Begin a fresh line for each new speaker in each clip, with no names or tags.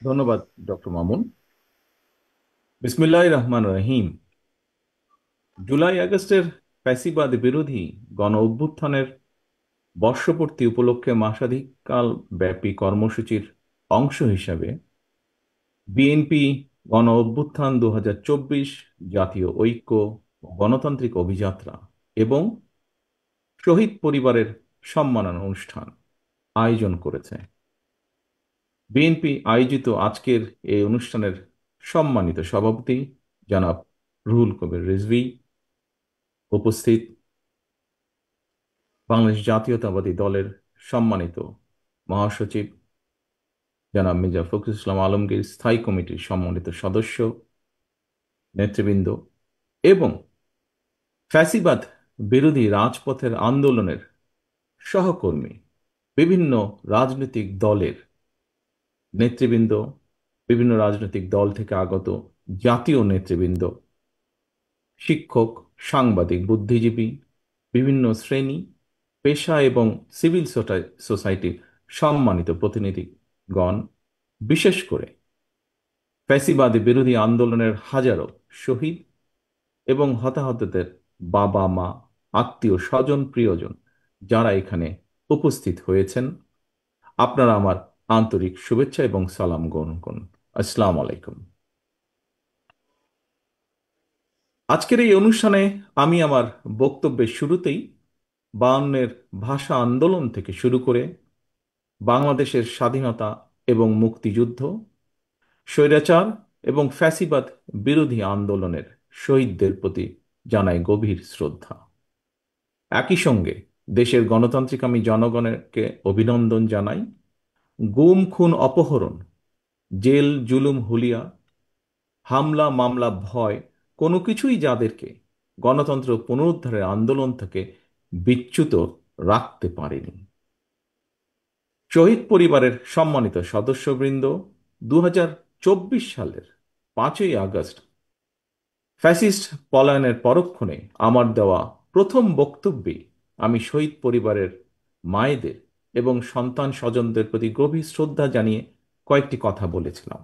ধন্যবাদ ডক্টর মামুন। বিসমিল্লাহির রহমান রহিম। জুলাই আগস্টের ফ্যাসিবাদ বিরোধী গণ অভ্যুত্থানের বর্ষপূর্তি উপলক্ষে মাসাধিককাল ব্যাপী কর্মসূচির অংশ হিসাবে বিএনপি গণ অভ্যুত্থান 2024 জাতীয় ঐক্য ও গণতান্ত্রিক অভিযাত্রা এবং শহীদ পরিবারের সম্মাননা অনুষ্ঠান আয়োজন করেছে। বিএনপি আয়োজিত আজকের এই অনুষ্ঠানের সম্মানিত সভাপতি জনাব রুহুল কবির রিজভী, উপস্থিত বাংলাদেশ জাতীয়তাবাদী দলের সম্মানিত মহাসচিব জনাব মির্জা ফখরুল ইসলাম আলমগীর, স্থায়ী কমিটির সম্মানিত সদস্য নেতৃবৃন্দ এবং ফ্যাসিবাদ বিরোধী রাজপথের আন্দোলনের সহকর্মী, বিভিন্ন রাজনৈতিক দলের নেতৃবৃন্দ, বিভিন্ন রাজনৈতিক দল থেকে আগত জাতীয় নেতৃবৃন্দ, শিক্ষক, সাংবাদিক, বুদ্ধিজীবী, বিভিন্ন শ্রেণী, পেশা এবং সিভিল সোসাইটির সম্মানিত প্রতিনিধিগণ, বিশেষ করে ফ্যাসিবাদী বিরোধী আন্দোলনের হাজারো শহীদ এবং হতাহতদের বাবা মা, আত্মীয় স্বজন, প্রিয়জন যারা এখানে উপস্থিত হয়েছেন, আপনারা আমার আন্তরিক শুভেচ্ছা এবং সালাম গ্রহণ করুন। আসসালামু আলাইকুম। আজকের এই অনুষ্ঠানে আমি আমার বক্তব্যের শুরুতেই 52-এর ভাষা আন্দোলন থেকে শুরু করে বাংলাদেশের স্বাধীনতা এবং মুক্তিযুদ্ধ, স্বৈরাচার এবং ফ্যাসিবাদ বিরোধী আন্দোলনের শহীদদের প্রতি জানাই গভীর শ্রদ্ধা। একই সঙ্গে দেশের গণতান্ত্রিকামী জনগণকে অভিনন্দন জানাই। গুম, খুন, অপহরণ, জেল, জুলুম, হুলিয়া, হামলা, মামলা, ভয় কোনো কিছুই যাদেরকে গণতন্ত্র পুনরুদ্ধারের আন্দোলন থেকে বিচ্যুত রাখতে পারেনি। শহীদ পরিবারের সম্মানিত সদস্যবৃন্দ, 2024 সালের 5ই আগস্ট ফ্যাসিস্ট পলায়নের পরক্ষণে আমার দেওয়া প্রথম বক্তব্যে আমি শহীদ পরিবারের মায়েদের এবং সন্তান স্বজনদের প্রতি গভীর শ্রদ্ধা জানিয়ে কয়েকটি কথা বলেছিলাম।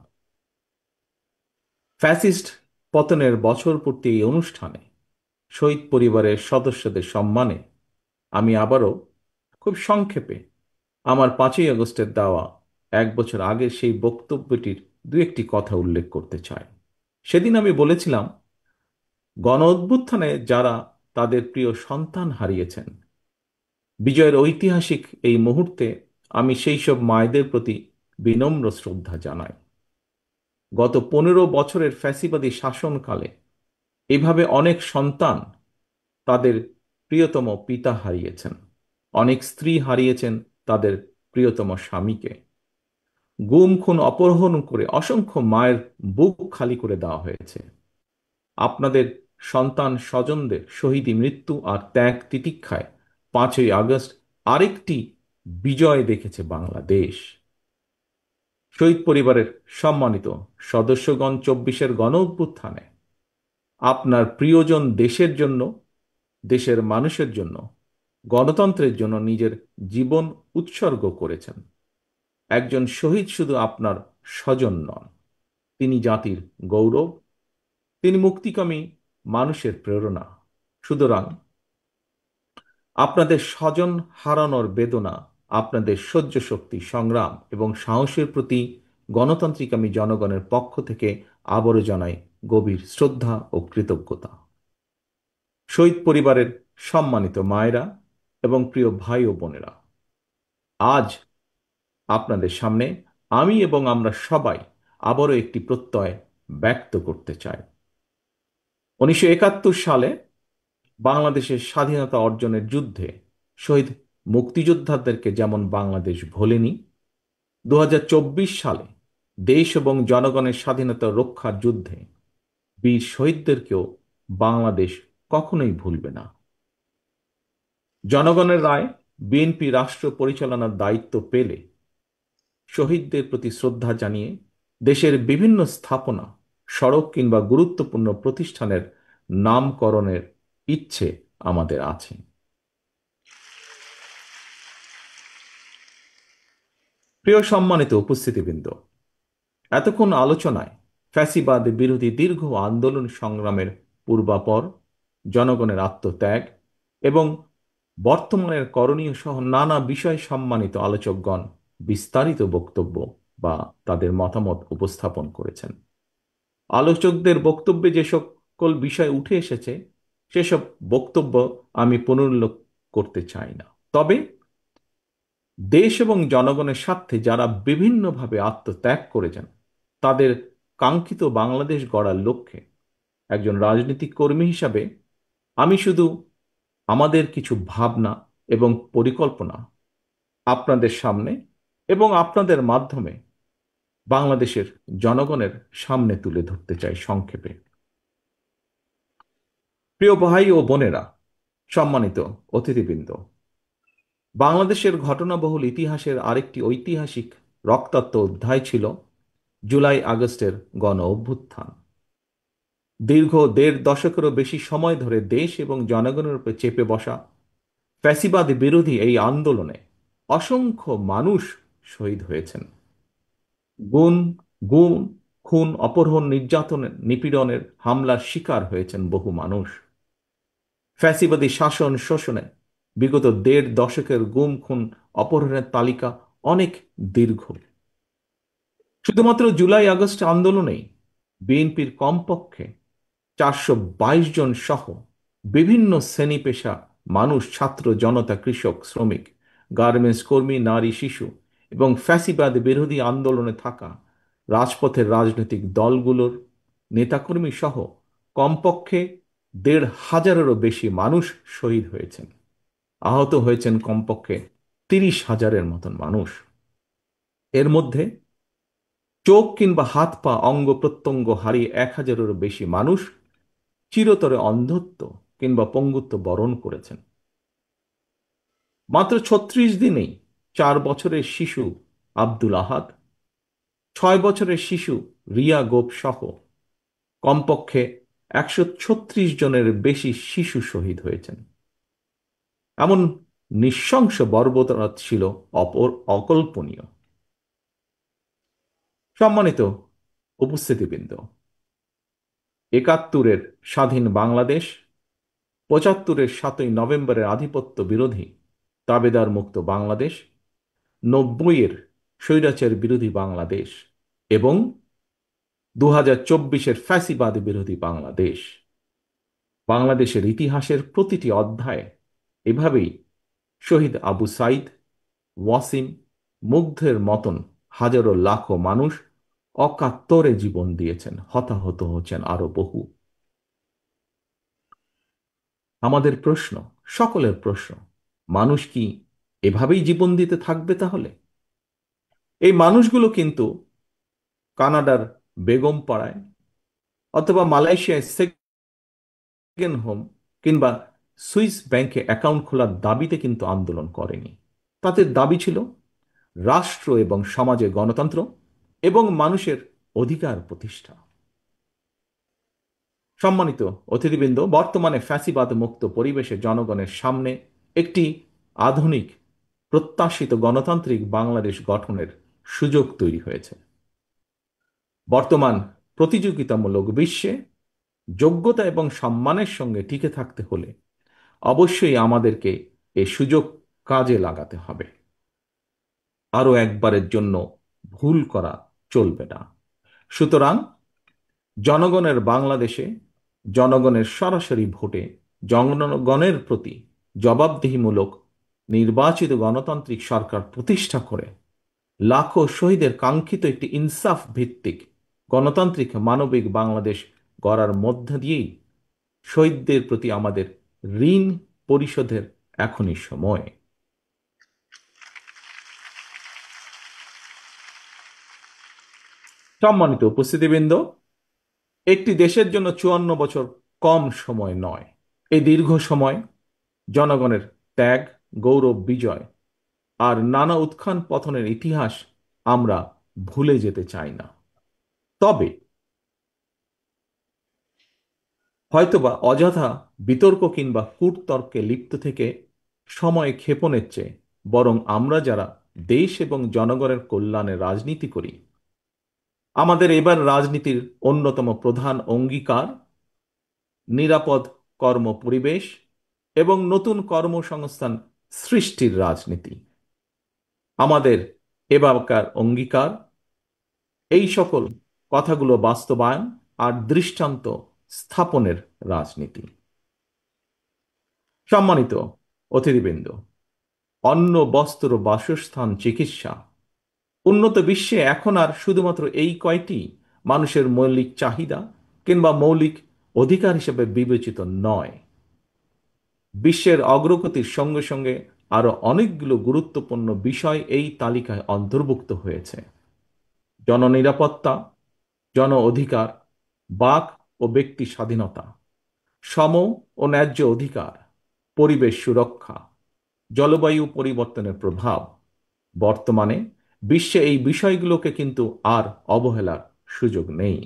ফ্যাসিস্ট পতনের বছর পূর্তি এই অনুষ্ঠানে শহীদ পরিবারের সদস্যদের সম্মানে আমি আবারও খুব সংক্ষেপে আমার 5ই আগস্টের দেওয়া 1 বছর আগের সেই বক্তব্যটির দু একটি কথা উল্লেখ করতে চাই। সেদিন আমি বলেছিলাম, গণ অভ্যুত্থানে যারা তাদের প্রিয় সন্তান হারিয়েছেন, বিজয়ের ঐতিহাসিক এই মুহূর্তে আমি সেই সব মায়েদের প্রতি বিনম্র শ্রদ্ধা জানাই। গত 15 বছরের ফ্যাসিবাদী শাসনকালে এভাবে অনেক সন্তান তাদের প্রিয়তম পিতা হারিয়েছেন, অনেক স্ত্রী হারিয়েছেন তাদের প্রিয়তম স্বামীকে, গুম, খুন, অপহরণ করে অসংখ্য মায়ের বুক খালি করে দেওয়া হয়েছে। আপনাদের সন্তান স্বজনদের শহীদী মৃত্যু আর ত্যাগ তিতিক্ষায় 5ই আগস্ট আরেকটি বিজয় দেখেছে বাংলাদেশ। শহীদ পরিবারের সম্মানিত সদস্যগণ, 24-এর গণ অভ্যুত্থানে আপনার প্রিয়জন দেশের জন্য, দেশের মানুষের জন্য, গণতন্ত্রের জন্য নিজের জীবন উৎসর্গ করেছেন। একজন শহীদ শুধু আপনার স্বজন নন, তিনি জাতির গৌরব, তিনি মুক্তিকামী মানুষের প্রেরণা। সুতরাং আপনাদের স্বজন হারানোর বেদনা, আপনাদের সহ্য শক্তি, সংগ্রাম এবং সাহসের প্রতি গণতান্ত্রিকামী জনগণের পক্ষ থেকে আবারও জানাই গভীর শ্রদ্ধা ও কৃতজ্ঞতা। শহীদ পরিবারের সম্মানিত মায়েরা এবং প্রিয় ভাই ও বোনেরা, আজ আপনাদের সামনে আমি এবং আমরা সবাই আবারও একটি প্রত্যয় ব্যক্ত করতে চাই। 1971 সালে বাংলাদেশের স্বাধীনতা অর্জনের যুদ্ধে শহীদ মুক্তিযোদ্ধাদেরকে যেমন বাংলাদেশ ভোলেনি, 2024 সালে দেশ এবং জনগণের স্বাধীনতা রক্ষার যুদ্ধে বীর শহীদদেরকেও বাংলাদেশ কখনোই ভুলবে না। জনগণের রায় বিএনপি রাষ্ট্র পরিচালনার দায়িত্ব পেলে শহীদদের প্রতি শ্রদ্ধা জানিয়ে দেশের বিভিন্ন স্থাপনা, সড়ক কিংবা গুরুত্বপূর্ণ প্রতিষ্ঠানের নামকরণের ইচ্ছে আমাদের আছে। প্রিয় সম্মানিত উপস্থিতিবৃন্দ, এতক্ষণ আলোচনায় ফ্যাসিবাদ বিরোধী দীর্ঘ আন্দোলন সংগ্রামের পূর্বাপর, জনগণের আত্মত্যাগ এবং বর্তমানের করণীয় সহ নানা বিষয় সম্মানিত আলোচকগণ বিস্তারিত বক্তব্য বা তাদের মতামত উপস্থাপন করেছেন। আলোচকদের বক্তব্যে যে সকল বিষয় উঠে এসেছে সেসব বক্তব্য আমি পুনরুল্লেখ করতে চাই না। তবে দেশ এবং জনগণের স্বার্থে যারা বিভিন্নভাবে আত্মত্যাগ করেছেন, তাদের কাঙ্ক্ষিত বাংলাদেশ গড়ার লক্ষ্যে একজন রাজনৈতিক কর্মী হিসাবে আমি শুধু আমাদের কিছু ভাবনা এবং পরিকল্পনা আপনাদের সামনে এবং আপনাদের মাধ্যমে বাংলাদেশের জনগণের সামনে তুলে ধরতে চাই সংক্ষেপে। প্রিয় ভাই ও বোনেরা, সম্মানিত অতিথিবৃন্দ, বাংলাদেশের ঘটনাবহুল ইতিহাসের আরেকটি ঐতিহাসিক রক্তাক্ত অধ্যায় ছিল জুলাই আগস্টের গণ অভ্যুত্থান। দীর্ঘ দেড় দশকেরও বেশি সময় ধরে দেশ এবং জনগণের উপর চেপে বসা ফ্যাসিবাদ বিরোধী এই আন্দোলনে অসংখ্য মানুষ শহীদ হয়েছেন। গুম, গুম, খুন, অপহরণ, নির্যাতনের, নিপীড়নের হামলার শিকার হয়েছেন বহু মানুষ। ফ্যাসিবাদী শাসন শোষণে বিগত দেড় দশকের গুম, খুন, অপহরণের তালিকা অনেক দীর্ঘ। শুধুমাত্র জুলাই আগস্ট আন্দোলনেই বিএনপির কমপক্ষে 422 জন সহ বিভিন্ন শ্রেণী পেশা মানুষ, ছাত্র জনতা, কৃষক, শ্রমিক, গার্মেন্টস কর্মী, নারী, শিশু এবং ফ্যাসিবাদ বিরোধী আন্দোলনে থাকা রাজপথের রাজনৈতিক দলগুলোর নেতাকর্মী সহ কমপক্ষে 1,500-এরও বেশি মানুষ শহীদ হয়েছেন। আহত হয়েছেন কমপক্ষে 30,000-এর মতন মানুষ। এর মধ্যে চোখ কিংবা হাত পা অঙ্গ প্রত্যঙ্গ হারিয়ে 1,000-এরও বেশি মানুষ চিরতরে অন্ধত্ব কিংবা পঙ্গুত্ব বরণ করেছেন। মাত্র 36 দিনেই 4 বছরের শিশু আব্দুল আহাদ, 6 বছরের শিশু রিয়া গোপ সহ কমপক্ষে 136 জনের বেশি শিশু শহীদ হয়েছেন। এমন নৃশংস বর্বরতা ছিল অকল্পনীয়। সম্মানিত উপস্থিতিবৃন্দ, 71-এর স্বাধীন বাংলাদেশ, 75-এর 7ই নভেম্বরের আধিপত্য বিরোধী তাবেদার মুক্ত বাংলাদেশ, 90-এর স্বৈরাচার বিরোধী বাংলাদেশ এবং 2024-এর ফ্যাসিবাদ বিরোধী বাংলাদেশ। বাংলাদেশের ইতিহাসের প্রতিটি অধ্যায়ে এভাবেই শহীদ আবু সাইদ, ওয়াসিম, মুগ্ধের মতন হাজারো লাখো মানুষ অকাতরে জীবন দিয়েছেন, হতাহত হচ্ছেন আরো বহু। আমাদের প্রশ্ন, সকলের প্রশ্ন, মানুষ কি এভাবেই জীবন দিতে থাকবে তাহলে? এই মানুষগুলো কিন্তু কানাডার বেগম পাড়ায় অথবা মালয়েশিয়ায় সেকেন্ড হোম কিংবা সুইস ব্যাংকে অ্যাকাউন্ট খোলার দাবিতে কিন্তু আন্দোলন করেনি। তাদের দাবি ছিল রাষ্ট্র এবং সমাজে গণতন্ত্র এবং মানুষের অধিকার প্রতিষ্ঠা। সম্মানিত অতিথিবৃন্দ, বর্তমানে ফ্যাসিবাদ মুক্ত পরিবেশে জনগণের সামনে একটি আধুনিক প্রত্যাশিত গণতান্ত্রিক বাংলাদেশ গঠনের সুযোগ তৈরি হয়েছে। বর্তমান প্রতিযোগিতামূলক বিশ্বে যোগ্যতা এবং সম্মানের সঙ্গে টিকে থাকতে হলে অবশ্যই আমাদেরকে এ সুযোগ কাজে লাগাতে হবে। আরো একবারের জন্য ভুল করা চলবে না। সুতরাং জনগণের বাংলাদেশে জনগণের সরাসরি ভোটে জনগণের প্রতি জবাবদিহিমূলক নির্বাচিত গণতান্ত্রিক সরকার প্রতিষ্ঠা করে লাখো শহীদের কাঙ্ক্ষিত একটি ইনসাফ ভিত্তিক গণতান্ত্রিক মানবিক বাংলাদেশ গড়ার মধ্য দিয়েই শহীদদের প্রতি আমাদের ঋণ পরিশোধের এখনই সময়। সম্মানিত উপস্থিতিবৃন্দ, একটি দেশের জন্য 54 বছর কম সময় নয়। এই দীর্ঘ সময় জনগণের ত্যাগ, গৌরব, বিজয় আর নানা উত্থান পতনের ইতিহাস আমরা ভুলে যেতে চাই না। তবে হয়তোবা অযথা বিতর্ক কিংবা কূটতর্কে লিপ্ত থেকে সময় ক্ষেপণের চেয়ে বরং আমরা যারা দেশ এবং জনগণের কল্যাণে রাজনীতি করি আমাদের এবার রাজনীতির অন্যতম প্রধান অঙ্গীকার নিরাপদ কর্ম পরিবেশ এবং নতুন কর্মসংস্থান সৃষ্টির রাজনীতি। আমাদের এবারকার অঙ্গীকার এই সকল কথাগুলো বাস্তবায়ন আর দৃষ্টান্ত স্থাপনের রাজনীতি। সম্মানিত অতিথিবৃন্দ, অন্ন, বস্ত্র, বাসস্থান, চিকিৎসা, উন্নত বিশ্বে এখন আর শুধুমাত্র এই কয়টি মানুষের মৌলিক চাহিদা কিংবা মৌলিক অধিকার হিসেবে বিবেচিত নয়। বিশ্বের অগ্রগতির সঙ্গে সঙ্গে আরো অনেকগুলো গুরুত্বপূর্ণ বিষয় এই তালিকায় অন্তর্ভুক্ত হয়েছে: জননিরাপত্তা, জন অধিকার, বাক ও ব্যক্তি স্বাধীনতা, সম ও ন্যায্য অধিকার, পরিবেশ সুরক্ষা, জলবায়ু পরিবর্তনের প্রভাব। বর্তমানে বিশ্বে এই বিষয়গুলোকে কিন্তু আর অবহেলার সুযোগ নেই।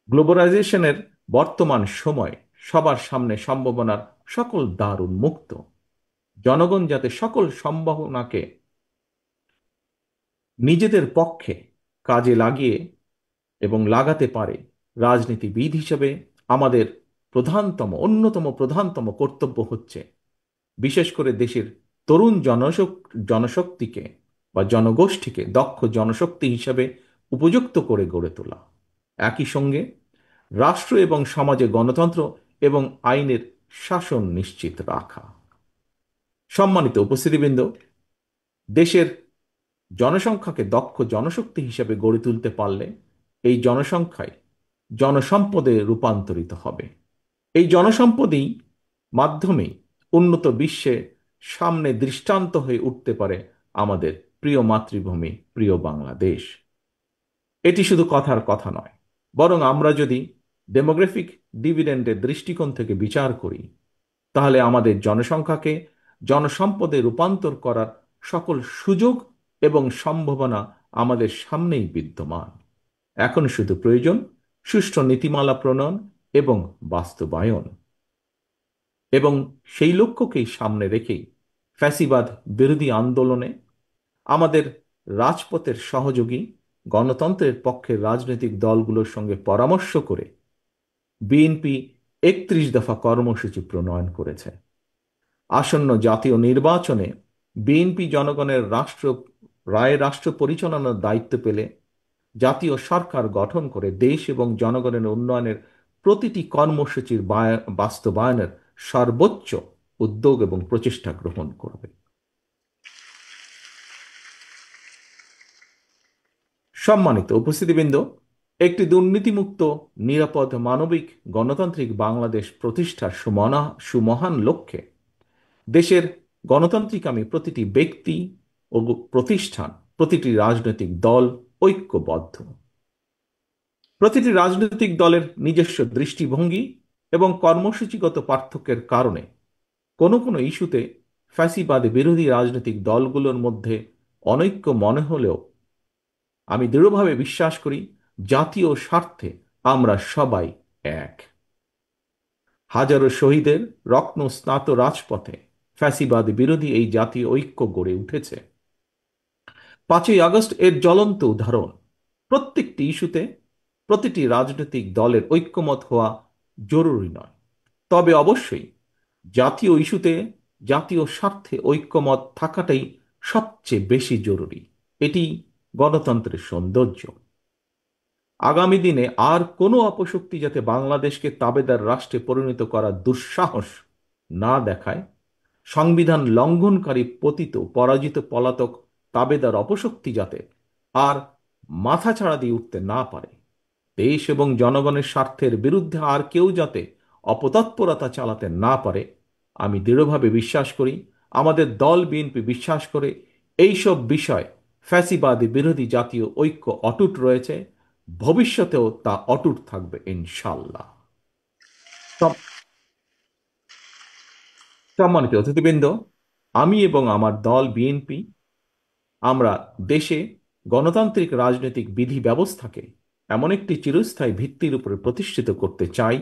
গ্লোবালাইজেশনের বর্তমান সময় সবার সামনে সম্ভাবনার সকল দ্বার উন্মুক্ত। জনগণ যাতে সকল সম্ভাবনাকে নিজেদের পক্ষে কাজে লাগিয়ে এবং লাগাতে পারে, রাজনীতিবিদ হিসেবে আমাদের অন্যতম প্রধানতম কর্তব্য হচ্ছে বিশেষ করে দেশের তরুণ জনশক্তিকে বা জনগোষ্ঠীকে দক্ষ জনশক্তি হিসেবে উপযুক্ত করে গড়ে তোলা। একই সঙ্গে রাষ্ট্র এবং সমাজে গণতন্ত্র এবং আইনের শাসন নিশ্চিত রাখা। সম্মানিত উপস্থিতিবৃন্দ, দেশের জনসংখ্যাকে দক্ষ জনশক্তি হিসেবে গড়ে তুলতে পারলে এই জনসংখ্যায় জনসম্পদে রূপান্তরিত হবে। এই জনসম্পদই মাধ্যমে উন্নত বিশ্বে সামনে দৃষ্টান্ত হয়ে উঠতে পারে আমাদের প্রিয় মাতৃভূমি, প্রিয় বাংলাদেশ। এটি শুধু কথার কথা নয়, বরং আমরা যদি ডেমোগ্রাফিক ডিভিডেন্ডের দৃষ্টিকোণ থেকে বিচার করি, তাহলে আমাদের জনসংখ্যাকে জনসম্পদে রূপান্তর করার সকল সুযোগ এবং সম্ভাবনা আমাদের সামনেই বিদ্যমান। এখন শুধু প্রয়োজন সুষ্ঠু নীতিমালা প্রণয়ন এবং বাস্তবায়ন। এবং সেই লক্ষ্যকেই সামনে রেখেই ফ্যাসিবাদ বিরোধী আন্দোলনে আমাদের রাজপথের সহযোগী গণতন্ত্রের পক্ষের রাজনৈতিক দলগুলোর সঙ্গে পরামর্শ করে বিএনপি ৩১ দফা কর্মসূচি প্রণয়ন করেছে। আসন্ন জাতীয় নির্বাচনে বিএনপি জনগণের রাষ্ট্র পরিচালনার দায়িত্ব পেলে জাতীয় সরকার গঠন করে দেশ এবং জনগণের উন্নয়নের প্রতিটি কর্মসূচির বাস্তবায়নের সর্বোচ্চ উদ্যোগ এবং প্রচেষ্টা গ্রহণ করবে। সম্মানিত উপস্থিতিবৃন্দ, একটি দুর্নীতিমুক্ত, নিরাপদ, মানবিক, গণতান্ত্রিক বাংলাদেশ প্রতিষ্ঠার সুমহান লক্ষ্যে দেশের গণতান্ত্রিকামী প্রতিটি ব্যক্তি ও প্রতিষ্ঠান, প্রতিটি রাজনৈতিক দল ঐক্যবদ্ধ। প্রতিটি রাজনৈতিক দলের নিজস্ব দৃষ্টিভঙ্গি এবং কর্মসূচিগত পার্থক্যের কারণে কোনো কোনো ইস্যুতে ফ্যাসিবাদ বিরোধী রাজনৈতিক দলগুলোর মধ্যে অনৈক্য মনে হলেও আমি দৃঢ়ভাবে বিশ্বাস করি জাতীয় স্বার্থে আমরা সবাই এক। হাজারো শহীদের রত্নস্নাত রাজপথে ফ্যাসিবাদ বিরোধী এই জাতীয় ঐক্য গড়ে উঠেছে। ৫ই আগস্ট এর জ্বলন্ত উদাহরণ। প্রত্যেকটি ইস্যুতে প্রতিটি রাজনৈতিক দলের ঐক্যমত হওয়া জরুরি নয়, তবে অবশ্যই জাতীয় ইস্যুতে জাতীয় স্বার্থে ঐক্যমত থাকাটাই সবচেয়ে বেশি জরুরি। এটি গণতন্ত্রের সৌন্দর্য। আগামী দিনে আর কোনো অপশক্তি যাতে বাংলাদেশকে তাবেদার রাষ্ট্রে পরিণত করার দুঃসাহস না দেখায়, সংবিধান লঙ্ঘনকারী পতিত পরাজিত পলাতক তাবেদার অপশক্তি যাতে আর মাথাছাড়া দিয়ে উঠতে না পারে, দেশ এবং জনগণের স্বার্থের বিরুদ্ধে আর কেউ যাতে অপতৎপরতা চালাতে না পারে, আমি দৃঢ়ভাবে বিশ্বাস করি, আমাদের দল বিএনপি বিশ্বাস করে, এইসব বিষয় ফ্যাসিবাদী বিরোধী জাতীয় ঐক্য অটুট রয়েছে, ভবিষ্যতেও তা অটুট থাকবে ইনশাল্লাহ। সম্মানিত অতিথিবৃন্দ, আমি এবং আমার দল বিএনপি আমরা দেশে গণতান্ত্রিক রাজনৈতিক বিধি ব্যবস্থাকে এমন একটি চিরস্থায়ী ভিত্তির উপরে প্রতিষ্ঠিত করতে চাই,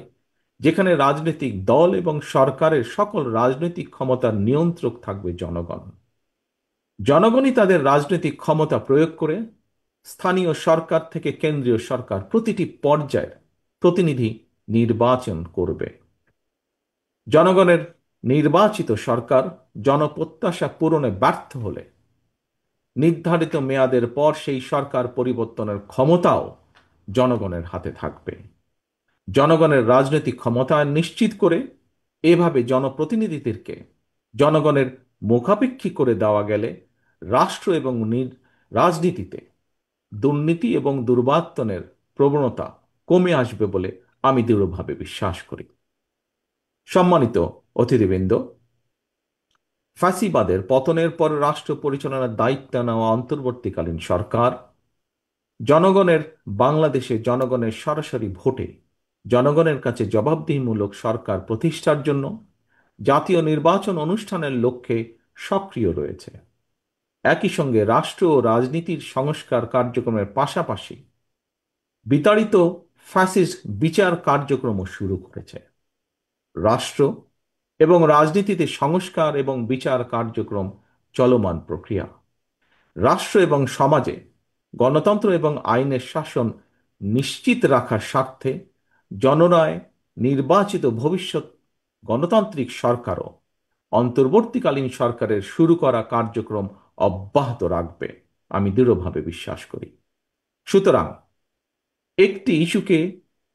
যেখানে রাজনৈতিক দল এবং সরকারের সকল রাজনৈতিক ক্ষমতার নিয়ন্ত্রক থাকবে জনগণ। জনগণই তাদের রাজনৈতিক ক্ষমতা প্রয়োগ করে স্থানীয় সরকার থেকে কেন্দ্রীয় সরকার প্রতিটি পর্যায়ের প্রতিনিধি নির্বাচন করবে। জনগণের নির্বাচিত সরকার জনপ্রত্যাশা পূরণে ব্যর্থ হলে নির্ধারিত মেয়াদের পর সেই সরকার পরিবর্তনের ক্ষমতাও জনগণের হাতে থাকবে। জনগণের রাজনৈতিক ক্ষমতায়ন নিশ্চিত করে এভাবে জনপ্রতিনিধিদেরকে জনগণের মুখাপেক্ষী করে দেওয়া গেলে রাষ্ট্র এবং রাজনীতিতে দুর্নীতি এবং দুর্বার্তনের প্রবণতা কমে আসবে বলে আমি দৃঢ়ভাবে বিশ্বাস করি। সম্মানিত অতিথিবৃন্দ, ফ্যাসিবাদের পতনের পর রাষ্ট্র পরিচালনার দায়িত্ব নেওয়া অন্তর্বর্তীকালীন সরকার জনগণের বাংলাদেশে জনগণের সরাসরি ভোটে জনগণের কাছে জবাবদিহিমূলক সরকার প্রতিষ্ঠার জন্য জাতীয় নির্বাচন অনুষ্ঠানের লক্ষ্যে সক্রিয় রয়েছে। একই সঙ্গে রাষ্ট্র ও রাজনীতির সংস্কার কার্যক্রমের পাশাপাশি বিতাড়িত ফ্যাসিস্ট বিচার কার্যক্রমও শুরু করেছে। রাষ্ট্র এবং রাজনীতিতে সংস্কার এবং বিচার কার্যক্রম চলমান প্রক্রিয়া। রাষ্ট্র এবং সমাজে গণতন্ত্র এবং আইনের শাসন নিশ্চিত রাখার স্বার্থে জনরায় নির্বাচিত ভবিষ্যৎ গণতান্ত্রিক সরকারও অন্তর্বর্তীকালীন সরকারের শুরু করা কার্যক্রম অব্যাহত রাখবে আমি দৃঢ়ভাবে বিশ্বাস করি। সুতরাং একটি ইস্যুকে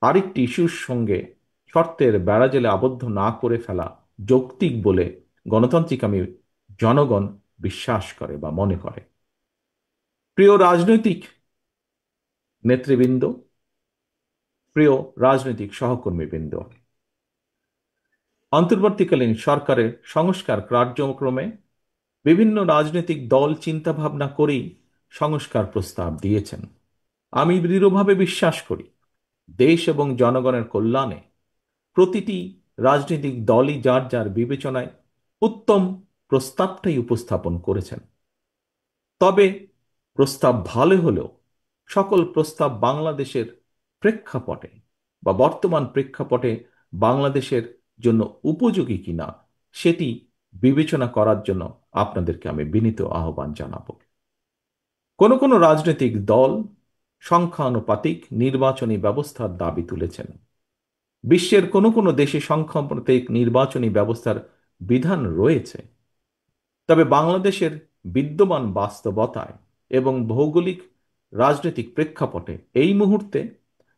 আরেকটি ইস্যুর সঙ্গে শর্তের বেড়াজালে আবদ্ধ না করে ফেলা যৌক্তিক বলে গণতান্ত্রিক আমি জনগণ বিশ্বাস করে বা মনে করে। প্রিয় রাজনৈতিক নেতৃবৃন্দ, প্রিয় রাজনৈতিক সহকর্মীবৃন্দ, অন্তর্বর্তীকালীন সরকারের সংস্কার কার্যক্রমে বিভিন্ন রাজনৈতিক দল চিন্তাভাবনা করেই সংস্কার প্রস্তাব দিয়েছেন। আমি দৃঢ়ভাবে বিশ্বাস করি দেশ এবং জনগণের কল্যাণে প্রতিটি রাজনৈতিক দলই যার যার বিবেচনায় উত্তম প্রস্তাবটাই উপস্থাপন করেছেন। তবে প্রস্তাব ভালো হলেও সকল প্রস্তাব বাংলাদেশের প্রেক্ষাপটে বা বর্তমান প্রেক্ষাপটে বাংলাদেশের জন্য উপযোগী কিনা সেটি বিবেচনা করার জন্য আপনাদেরকে আমি বিনীত আহ্বান জানাব। কোন কোন রাজনৈতিক দল সংখ্যানুপাতিক নির্বাচনী ব্যবস্থার দাবি তুলেছেন। বিশ্বের কোন কোন দেশে সংখ্যানুপাতিক নির্বাচনী ব্যবস্থার বিধান রয়েছে। তবে বাংলাদেশের বিদ্যমান বাস্তবতায় এবং ভৌগোলিক রাজনৈতিক প্রেক্ষাপটে এই মুহূর্তে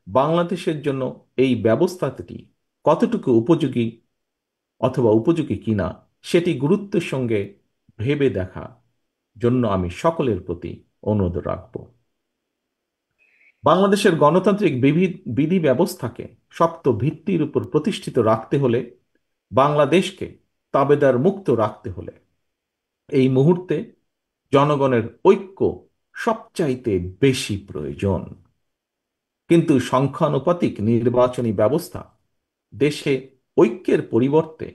বাংলাদেশের জন্য এই ব্যবস্থাটি কতটুকু উপযোগী অথবা উপযোগী কিনা সেটি গুরুত্বের সঙ্গে ভেবে দেখা জন্য আমি সকলের প্রতি অনুরোধ রাখব। বাংলাদেশের গণতান্ত্রিক বিধি ব্যবস্থাকে শক্ত ভিত্তির উপর প্রতিষ্ঠিত রাখতে হলে, বাংলাদেশকে তাবেদার মুক্ত রাখতে হলে এই মুহূর্তে জনগণের ঐক্য সবচাইতে বেশি প্রয়োজন। কিন্তু সংখ্যানুপাতিক নির্বাচনী ব্যবস্থা দেশে ঐক্যের পরিবর্তে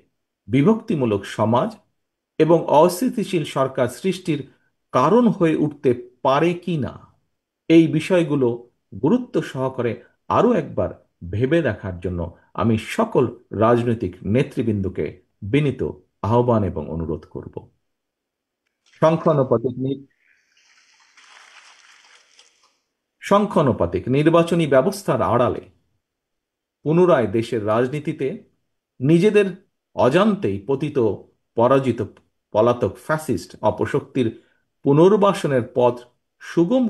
বিভক্তিমূলক সমাজ এবং অস্থিতিশীল সরকার সৃষ্টির কারণ হয়ে উঠতে পারে কি না এই বিষয়গুলো গুরুত্ব সহকারে আরও একবার ভেবে দেখার জন্য আমি সকল রাজনৈতিক নেতৃবৃন্দকে বিনীত আহ্বান এবং অনুরোধ করব। সংখ্যানুপাতিক সংখ্যানুপাতিক নির্বাচনী ব্যবস্থার আড়ালে পুনরায় দেশের রাজনীতিতে নিজেদের অজান্তেই পতিত পরাজিত পলাতক ফ্যাসিস্ট অপশক্তির পুনর্বাসনের পথ সুগম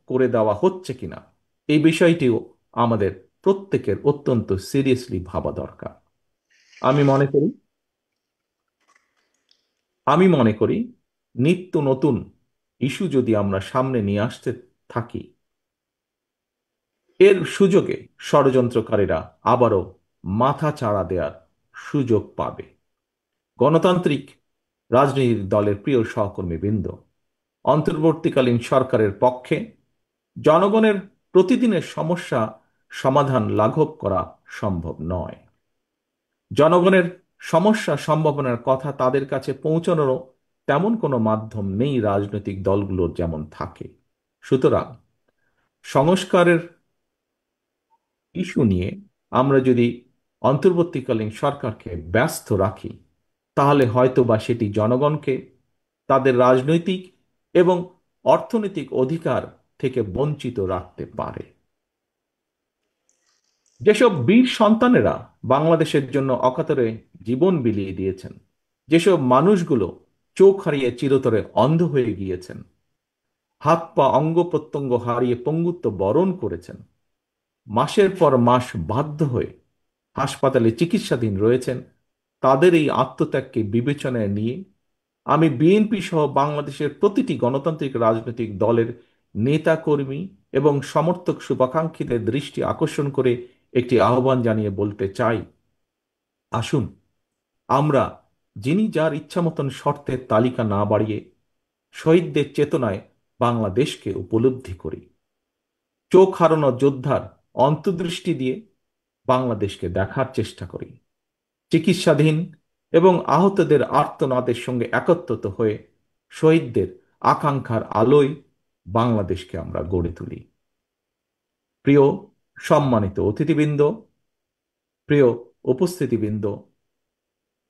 করে দেওয়া হচ্ছে কিনা এই বিষয়টিও আমাদের প্রত্যেকের অত্যন্ত সিরিয়াসলি ভাবা দরকার। আমি মনে করি আমি মনে করি নিত্য নতুন ইস্যু যদি আমরা সামনে নিয়ে আসতে থাকি, এর সুযোগে ষড়যন্ত্রকারীরা আবারও মাথা চাড়া দেওয়ার সুযোগ পাবে। গণতান্ত্রিক রাজনৈতিক দলের প্রিয় সহকর্মীবৃন্দ, অন্তর্বর্তীকালীন সরকারের পক্ষে জনগণের প্রতিদিনের সমস্যা সমাধান লাঘব করা সম্ভব নয়। জনগণের সমস্যা সম্ভাবনার কথা তাদের কাছে পৌঁছানোরও তেমন কোনো মাধ্যম নেই রাজনৈতিক দলগুলোর যেমন থাকে। সুতরাং সংস্কারের ইস্যু নিয়ে আমরা যদি অন্তর্বর্তীকালীন সরকারকে ব্যস্ত রাখি তাহলে হয়তো বা সেটি জনগণকে তাদের রাজনৈতিক এবং অর্থনৈতিক অধিকার থেকে বঞ্চিত রাখতে পারে। যেসব বীর সন্তানেরা বাংলাদেশের জন্য অকাতরে জীবন বিলিয়ে দিয়েছেন, যেসব মানুষগুলো চোখ হারিয়ে চিরতরে অন্ধ হয়ে গিয়েছেন, হাত পা অঙ্গ প্রত্যঙ্গ হারিয়ে পঙ্গুত্ব বরণ করেছেন, মাসের পর মাস বাধ্য হয়ে হাসপাতালে চিকিৎসাধীন রয়েছেন, তাদের এই আত্মত্যাগকে বিবেচনায় নিয়ে আমি বিএনপি সহ বাংলাদেশের প্রতিটি গণতান্ত্রিক রাজনৈতিক দলের নেতা কর্মী এবং সমর্থক শুভাকাঙ্ক্ষীদের দৃষ্টি আকর্ষণ করে একটি আহ্বান জানিয়ে বলতে চাই, আসুন আমরা যিনি যার ইচ্ছা মতন শর্তের তালিকা না বাড়িয়ে শহীদদের চেতনায় বাংলাদেশকে উপলব্ধি করি। চোখ হারানো যোদ্ধার অন্তর্দৃষ্টি দিয়ে বাংলাদেশকে দেখার চেষ্টা করি। চিকিৎসাধীন এবং আহতদের আর্তনাদের সঙ্গে একত্রিত হয়ে শহীদদের আকাঙ্ক্ষার আলোয় বাংলাদেশকে আমরা গড়ে তুলি। প্রিয় সম্মানিত অতিথিবৃন্দ, প্রিয় উপস্থিতিবৃন্দ,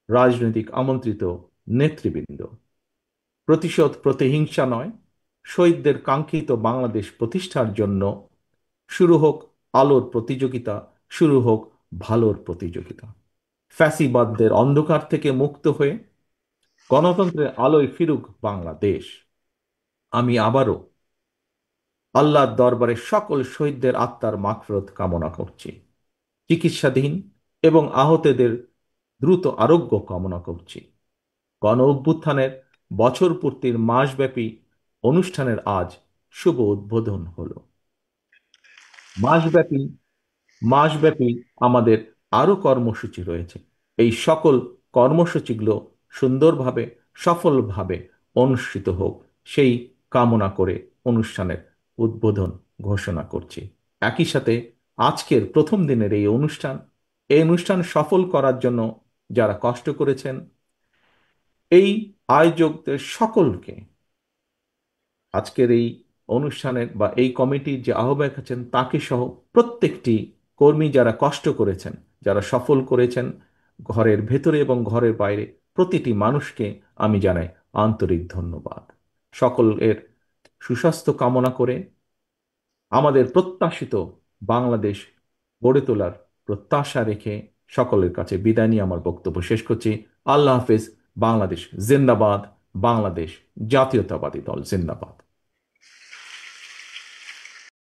রাজনৈতিক আমন্ত্রিত নেতৃবৃন্দ, প্রতিশোধ প্রতিহিংসা নয়, শহীদদের কাঙ্ক্ষিত বাংলাদেশ প্রতিষ্ঠার জন্য শুরু হোক আলোর প্রতিযোগিতা, শুরু হোক ভালোর প্রতিযোগিতা। ফ্যাসিবাদদের অন্ধকার থেকে মুক্ত হয়ে গণতন্ত্রের আলোয় ফিরুক বাংলাদেশ। আমি আবারও আল্লাহর দরবারে সকল শহীদদের আত্মার মাগফিরাত কামনা করছি। চিকিৎসাধীন এবং আহতদের দ্রুত আরোগ্য কামনা করছি। গণ অভ্যুত্থানের বছর পূর্তির মাসব্যাপী অনুষ্ঠানের আজ শুভ উদ্বোধন হলো। মাসব্যাপী মাসব্যাপী আমাদের আরো কর্মসূচি রয়েছে। এই সকল কর্মসূচিগুলো সুন্দরভাবে সফলভাবে অনুষ্ঠিত হোক সেই কামনা করে অনুষ্ঠানের উদ্বোধন ঘোষণা করছি। একই সাথে আজকের প্রথম দিনের এই অনুষ্ঠান সফল করার জন্য যারা কষ্ট করেছেন, এই আয়োজকদের সকলকে, আজকের এই অনুষ্ঠানের বা এই কমিটির যে আহ্বায়ক আছেন তাকে সহ প্রত্যেকটি কর্মী যারা কষ্ট করেছেন, যারা সফল করেছেন, ঘরের ভেতরে এবং ঘরের বাইরে প্রতিটি মানুষকে আমি জানাই আন্তরিক ধন্যবাদ। সকলের সুস্বাস্থ্য কামনা করে আমাদের প্রত্যাশিত বাংলাদেশ গড়ে তোলার প্রত্যাশা রেখে সকলের কাছে বিদায় নিয়ে আমার বক্তব্য শেষ করছি। আল্লাহ হাফেজ। বাংলাদেশ জিন্দাবাদ। বাংলাদেশ জাতীয়তাবাদী দল জিন্দাবাদ।